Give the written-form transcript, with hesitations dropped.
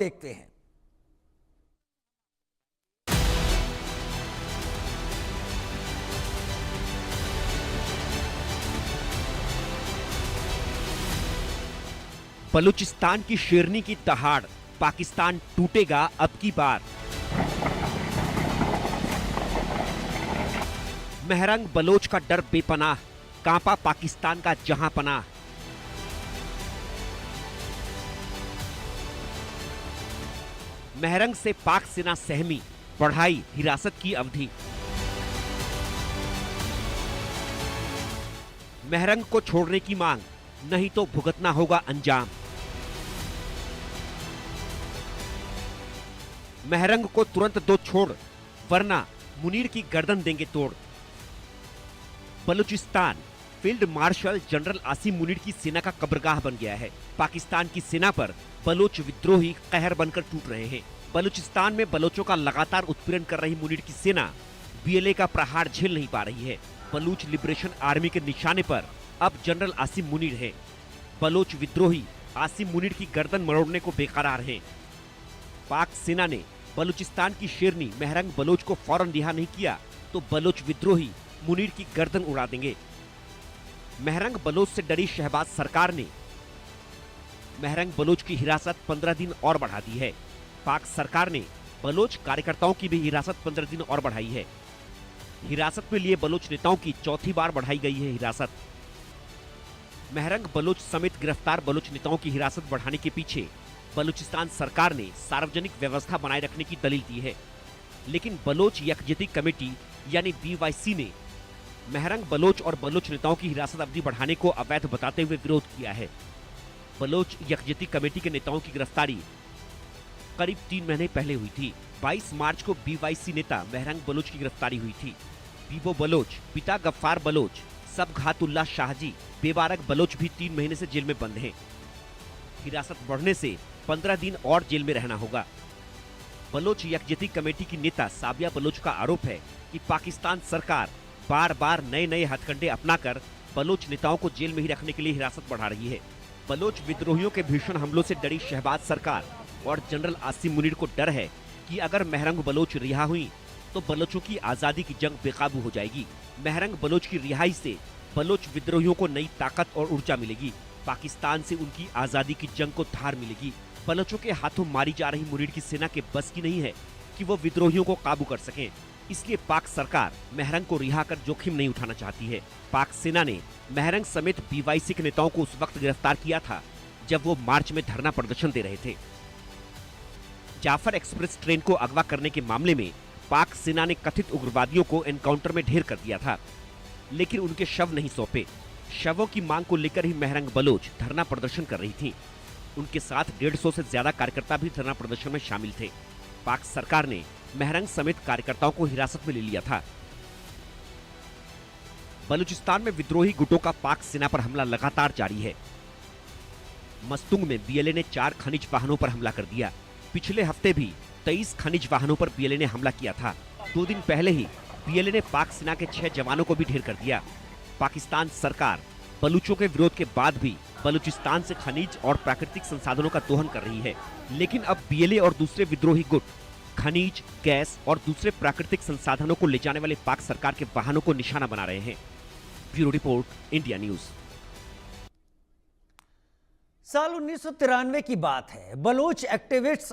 देखते हैं। बलूचिस्तान की शेरनी की दहाड़, पाकिस्तान टूटेगा अब की बार। महरंग बलोच का डर बेपनाह, कांपा पाकिस्तान का जहां पनाह। महरंग से पाक सेना सहमी, बढ़ाई हिरासत की अवधि। महरंग को छोड़ने की मांग, नहीं तो भुगतना होगा अंजाम। महरंग को तुरंत दो छोड़, वरना मुनीर की गर्दन देंगे तोड़। Balochistan field marshal general Asim Munir की सेना का कब्रगाह बन गया है। पाकिस्तान की सेना पर बलोच विद्रोही कहर बनकर टूट रहे हैं। बलूचिस्तान में बलोचों का लगातार उत्पीड़न कर रही मुनीर की सेना बीएलए का प्रहार झेल नहीं पा रही है। बलूच लिबरेशन आर्मी के निशाने पर अब जनरल आसिम मुनीर है। बलोच विद्रोही आसिम मुनीर की गर्दन मरोड़ने को बेकरार हैं। पाक सेना ने बलूचिस्तान की शेरनी महरंग बलोच को फौरन रिहा नहीं किया तो बलोच विद्रोही मुनीर की गर्दन उड़ा देंगे। महरंग बलोच से डरी शहबाज सरकार ने महरंग बलोच की हिरासत 15 दिन और बढ़ा दी है। पाक सरकार ने बलोच कार्यकर्ताओं की भी हिरासत 15 दिन और बढ़ाई है। हिरासत में लिए बलोच नेताओं की चौथी बार बढ़ाई गई है हिरासत। महरंग बलोच समेत गिरफ्तार बलोच नेताओं की हिरासत बढ़ाने के पीछे बलूचिस्तान सरकार ने सार्वजनिक व्यवस्था बनाए रखने की दलील दी है, लेकिन बलोच यकजहती कमेटी यानी बीवाईसी ने महरंग बलोच और बलोच नेताओं की हिरासत अवधि बढ़ाने को अवैध बताते हुए विरोध किया है। बलोच यकजहती कमेटी के नेताओं की गिरफ्तारी करीब 3 महीने पहले हुई थी। 22 मार्च को बीवाईसी नेता महरंग बलोच की गिरफ्तारी हुई थी। बीबो बलोच, पिता गफ्फार बलोच, सबघातुल्लाह शाहजी, बेबारक बलोच भी 3 महीने से जेल में बंद हैं। हिरासत बढ़ने से 15 दिन और जेल में रहना होगा। बलोच यकजहती कमेटी की नेता साबिया बलोच का आरोप है कि पाकिस्तान सरकार बार बार नए नए हथकंडे अपनाकर बलोच नेताओं को जेल में ही रखने के लिए हिरासत बढ़ा रही है। बलोच विद्रोहियों के भीषण हमलों से डरी शहबाज सरकार और जनरल आसिम मुनीर को डर है कि अगर महरंग बलोच रिहा हुई तो बलोचों की आजादी की जंग बेकाबू हो जाएगी। महरंग बलोच की रिहाई से बलोच विद्रोहियों को नई ताकत और ऊर्जा मिलेगी। पाकिस्तान से उनकी आजादी की जंग को धार मिलेगी। बलोचों के हाथों मारी जा रही मुनीर की सेना के बस की नहीं है कि वो विद्रोहियों को काबू कर सकें। इसलिए पाक सरकार महरंग को रिहा कर जोखिम नहीं उठाना चाहती है। पाक सेना ने महरंग समेत बीवाईसी के नेताओं को उस वक्त गिरफ्तार किया था जब वो मार्च में धरना प्रदर्शन दे रहे थे। जाफर एक्सप्रेस ट्रेन को अगवा करने के मामले में पाक सेना ने कथित उग्रवादियों को एनकाउंटर में ढेर कर दिया था, लेकिन उनके शव नहीं सौंपे। शवों की मांग को लेकर ही महरंग बलोच धरना प्रदर्शन कर रही थी। उनके साथ 150 से ज्यादा कार्यकर्ता भी धरना प्रदर्शन में शामिल थे। पाक सरकार ने महरंग समेत कार्यकर्ताओं को हिरासत में ले लिया था। बलूचिस्तान में विद्रोही गुटों का पाक सेना पर हमला लगातार जारी है। मस्तुंग में बीएलए ने 4 खनिज वाहनों पर हमला कर दिया। पिछले हफ्ते भी 23 खनिज वाहनों पर बीएलए ने हमला किया था। 2 दिन पहले ही बीएलए ने पाक सेना के 6 जवानों को भी ढेर कर दिया। पाकिस्तान सरकार बलूचों के विरोध के बाद भी बलूचिस्तान से खनिज और प्राकृतिक संसाधनों का दोहन कर रही है, लेकिन अब बीएलए और दूसरे विद्रोही गुट खनिज, गैस और दूसरे प्राकृतिक संसाधनों को ले जाने वाले पाक सरकार के वाहनों को निशाना बना रहे हैं। Bureau report, India news. साल 1993 की बात है। Bloch activists